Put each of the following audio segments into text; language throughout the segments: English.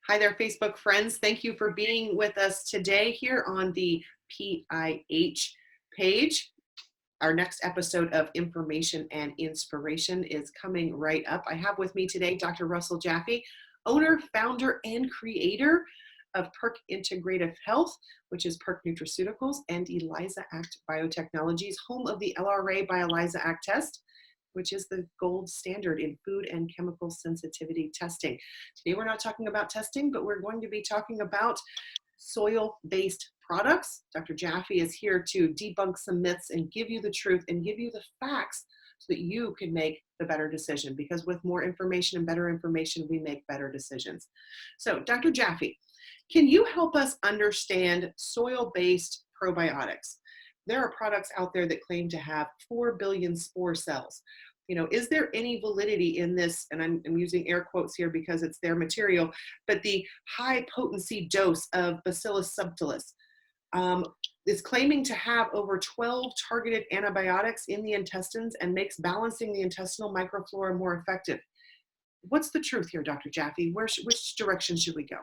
Hi there, Facebook friends. Thank you for being with us today here on the PIH page. Our next episode of Information and Inspiration is coming right up. I have with me today Dr. Russell Jaffe, owner, founder, and creator of Perk Integrative Health, which is Perk Nutraceuticals, and ELISA Act Biotechnologies, home of the LRA by ELISA Act test, which is the gold standard in food and chemical sensitivity testing. Today, we're not talking about testing, but we're going to be talking about soil-based products. Dr. Jaffe is here to debunk some myths and give you the truth and give you the facts so that you can make the better decision, because with more information and better information, we make better decisions. So, Dr. Jaffe, can you help us understand soil-based probiotics? There are products out there that claim to have 4 billion spore cells. Is there any validity in this? And I'm using air quotes here because it's their material, but the high potency dose of Bacillus subtilis is claiming to have over 12 targeted antibiotics in the intestines and makes balancing the intestinal microflora more effective. What's the truth here, Dr. Jaffe? Which direction should we go?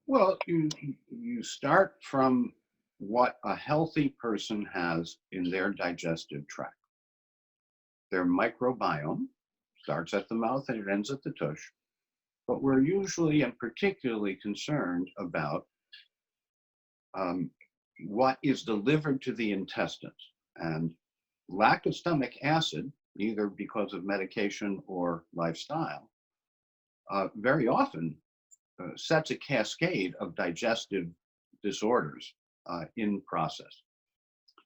Well, you start from what a healthy person has in their digestive tract. Their microbiome starts at the mouth and it ends at the tush, but we're usually and particularly concerned about what is delivered to the intestines. And lack of stomach acid, either because of medication or lifestyle, very often sets a cascade of digestive disorders in process.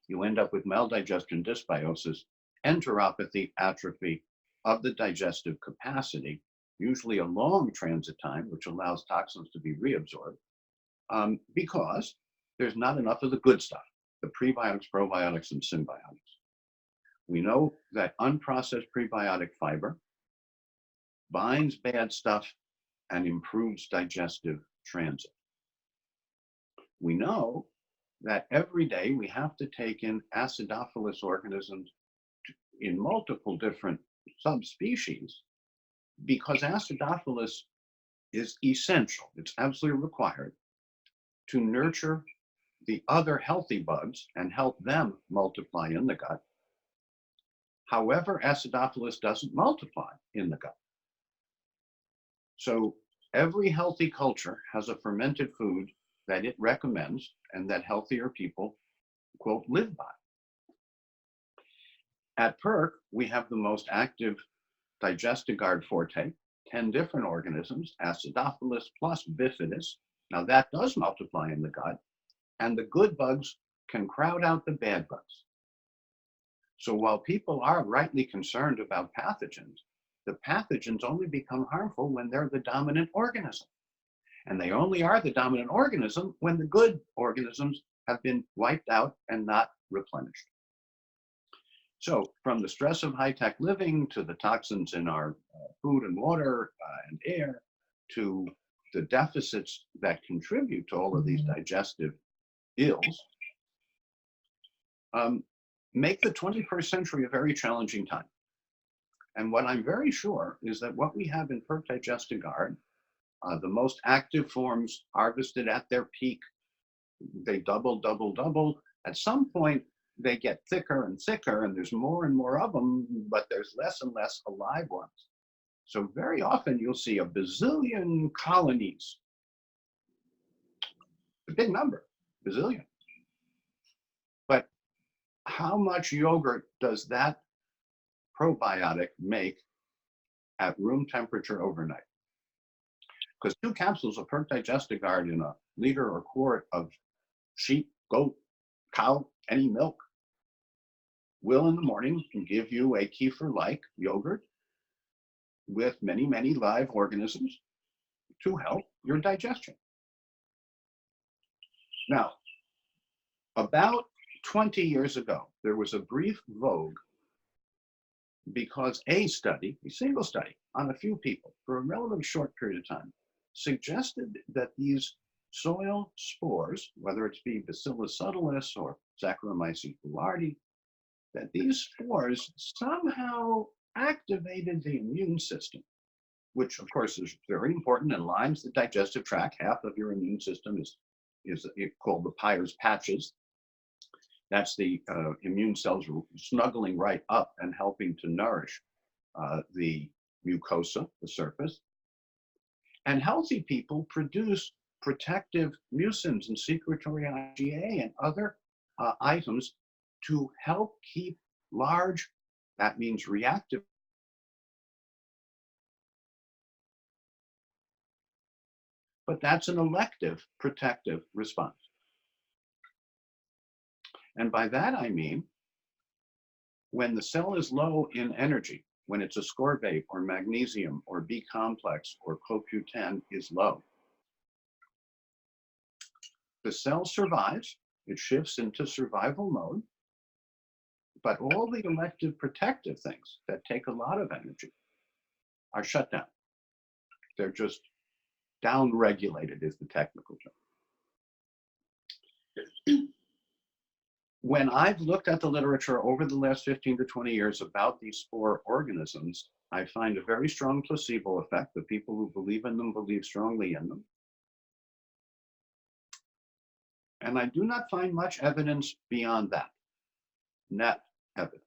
You end up with maldigestion, dysbiosis, enteropathy, atrophy of the digestive capacity, usually a long transit time, which allows toxins to be reabsorbed, because there's not enough of the good stuff, the prebiotics, probiotics, and symbiotics. We know that unprocessed prebiotic fiber binds bad stuff and improves digestive transit. We know that every day we have to take in acidophilus organisms in multiple different subspecies because acidophilus is essential. It's absolutely required to nurture the other healthy bugs and help them multiply in the gut. However, acidophilus doesn't multiply in the gut. So every healthy culture has a fermented food that it recommends and that healthier people, quote, live by. At Perk, we have the most active Digestiguard forte, 10 different organisms, acidophilus plus bifidus. Now that does multiply in the gut, and the good bugs can crowd out the bad bugs. So while people are rightly concerned about pathogens, the pathogens only become harmful when they're the dominant organism. And they only are the dominant organism when the good organisms have been wiped out and not replenished. So from the stress of high-tech living to the toxins in our food and water and air to the deficits that contribute to all of these digestive ills, make the 21st century a very challenging time. And what I'm very sure is that what we have in Perk Digestiguard, the most active forms harvested at their peak, they double. At some point, they get thicker and thicker, and there's more and more of them, but there's less and less alive ones. So very often you'll see a bazillion colonies. A big number, bazillion. But how much yogurt does that probiotic make at room temperature overnight? Because 2 capsules of Perk Digestiguard in a liter or quart of sheep, goat, cow, any milk will in the morning give you a kefir-like yogurt with many, many live organisms to help your digestion. Now, about 20 years ago, there was a brief vogue because a study, a single study on a few people for a relatively short period of time, suggested that these soil spores, whether it be Bacillus subtilis or Saccharomyces boulardii, that these spores somehow activated the immune system which of course is very important and lines the digestive tract. Half of your immune system is called the Peyer's patches. That's the immune cells snuggling right up and helping to nourish the mucosa, the surface. And healthy people produce protective mucins and secretory IgA and other items to help keep large, that means reactive, but that's an elective protective response. And by that I mean, when the cell is low in energy, when its ascorbate or magnesium or B complex or CoQ10 is low, the cell survives, it shifts into survival mode, but all the elective protective things that take a lot of energy are shut down. They're just down-regulated is the technical term. When I've looked at the literature over the last 15 to 20 years about these spore organisms, I find a very strong placebo effect. The people who believe in them believe strongly in them. And I do not find much evidence beyond that, net evidence.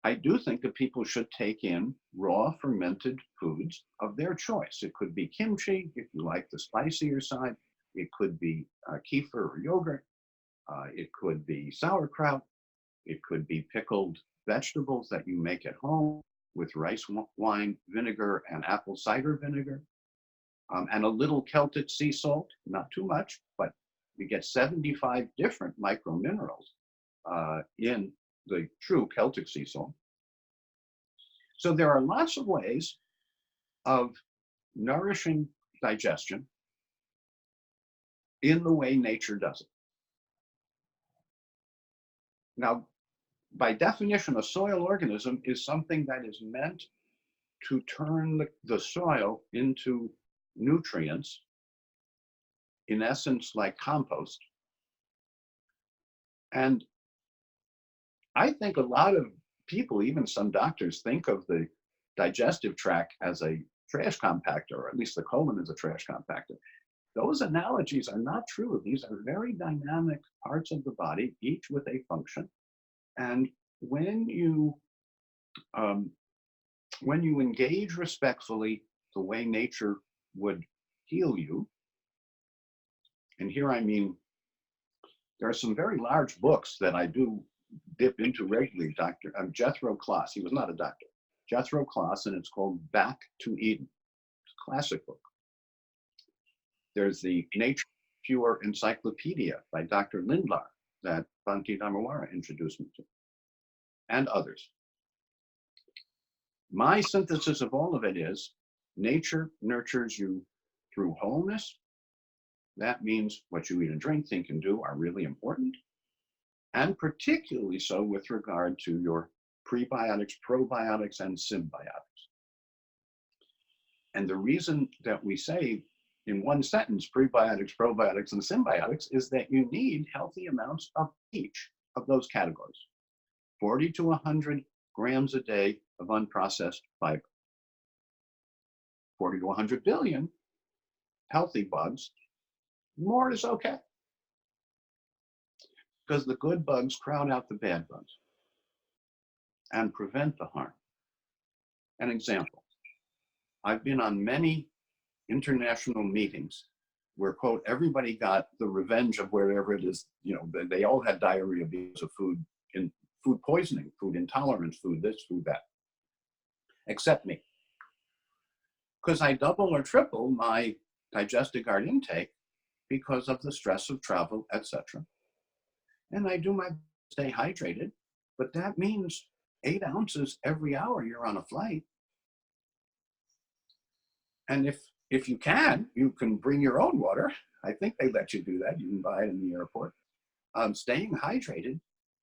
I do think that people should take in raw fermented foods of their choice. It could be kimchi, if you like the spicier side. It could be kefir or yogurt. It could be sauerkraut. It could be pickled vegetables that you make at home with rice wine vinegar and apple cider vinegar. And a little Celtic sea salt, not too much, but you get 75 different microminerals in the true Celtic sea salt. So there are lots of ways of nourishing digestion in the way nature does it. Now, by definition, a soil organism is something that is meant to turn the soil into nutrients, in essence, like compost. And I think a lot of people, even some doctors, think of the digestive tract as a trash compactor, or at least the colon as a trash compactor. Those analogies are not true. These are very dynamic parts of the body, each with a function. And when you engage respectfully the way nature would heal you, and here I mean, there are some very large books that I do dip into regularly. Dr. Jethro Kloss, he was not a doctor, Jethro Kloss, and it's called Back to Eden. It's a classic book. There's the Nature Pure Encyclopedia by Dr. Lindlar that Bhante Dharmawara introduced me to, and others. My synthesis of all of it is nature nurtures you through wholeness. That means what you eat and drink, think, and do are really important, and particularly so with regard to your prebiotics, probiotics, and symbiotics. And the reason that we say in one sentence, prebiotics, probiotics, and symbiotics, is that you need healthy amounts of each of those categories. 40 to 100 grams a day of unprocessed fiber. 40 to 100 billion healthy bugs. More is okay, because the good bugs crowd out the bad bugs and prevent the harm. An example, I've been on many international meetings where, quote, everybody got the revenge of wherever it is, you know, they all had diarrhea because of food poisoning, food intolerance, food this, food that, except me. Because I double or triple my Digesti-Guard intake because of the stress of travel, etc. And I do my best to stay hydrated, but that means 8 ounces every hour you're on a flight. And if you can bring your own water. I think they let you do that. You can buy it in the airport. Staying hydrated,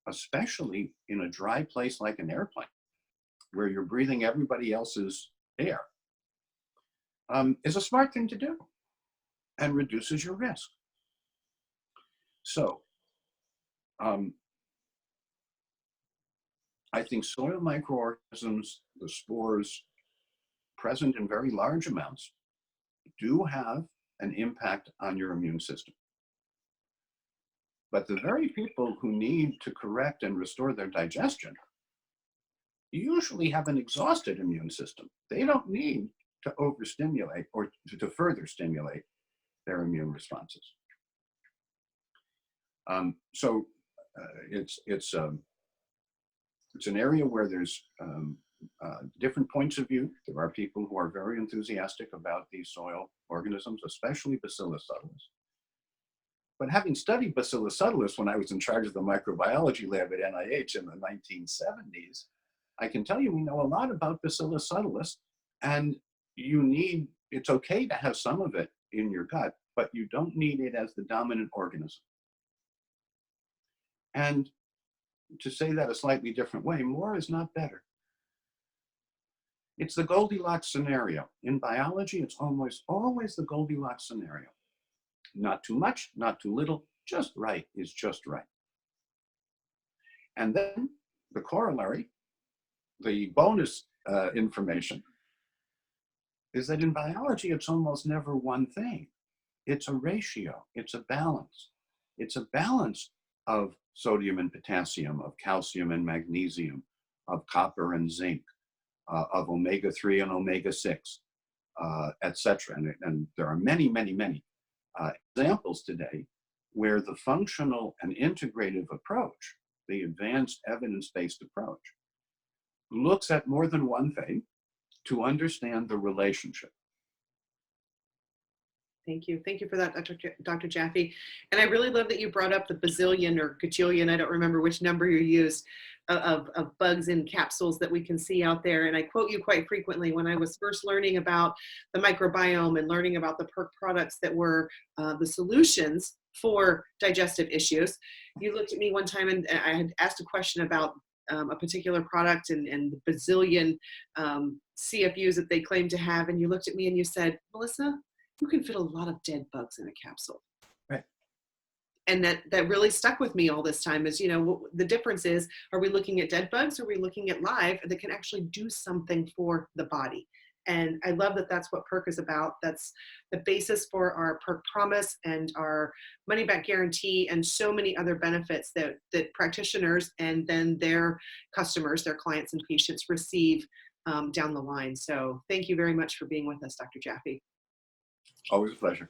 especially in a dry place like an airplane, where you're breathing everybody else's air, is a smart thing to do and reduces your risk. So I I think soil microorganisms, the spores present in very large amounts, do have an impact on your immune system. But the very people who need to correct and restore their digestion usually have an exhausted immune system. They don't need to overstimulate or to further stimulate their immune responses. So it's an area where there's different points of view. There are people who are very enthusiastic about these soil organisms, especially Bacillus subtilis. But having studied Bacillus subtilis when I was in charge of the microbiology lab at NIH in the 1970s, I can tell you we know a lot about Bacillus subtilis, and it's okay to have some of it in your gut, but you don't need it as the dominant organism. And to say that a slightly different way, more is not better. It's the Goldilocks scenario. In biology, it's almost always the Goldilocks scenario. Not too much, not too little, just right is just right. And then the corollary, the bonus information, is that in biology, it's almost never one thing. It's a ratio, it's a balance. It's a balance of sodium and potassium, of calcium and magnesium, of copper and zinc, of omega-3 and omega-6, etc. And there are many, many, many examples today where the functional and integrative approach, the advanced evidence-based approach, looks at more than one thing to understand the relationship. Thank you. Thank you for that, Dr. Jaffe. And I really love that you brought up the bazillion or gajillion, I don't remember which number you used, of bugs in capsules that we can see out there. And I quote you quite frequently when I was first learning about the microbiome and learning about the PERK products that were the solutions for digestive issues. You looked at me one time and I had asked a question about a particular product and the bazillion CFUs that they claim to have. And you looked at me and you said, Melissa, you can fit a lot of dead bugs in a capsule. Right. And that really stuck with me all this time is, the difference is, are we looking at dead bugs or are we looking at live that can actually do something for the body? And I love that that's what PERK is about. That's the basis for our PERK promise and our money back guarantee and so many other benefits that practitioners and then their customers, their clients and patients receive down the line. So thank you very much for being with us, Dr. Jaffe. Always a pleasure.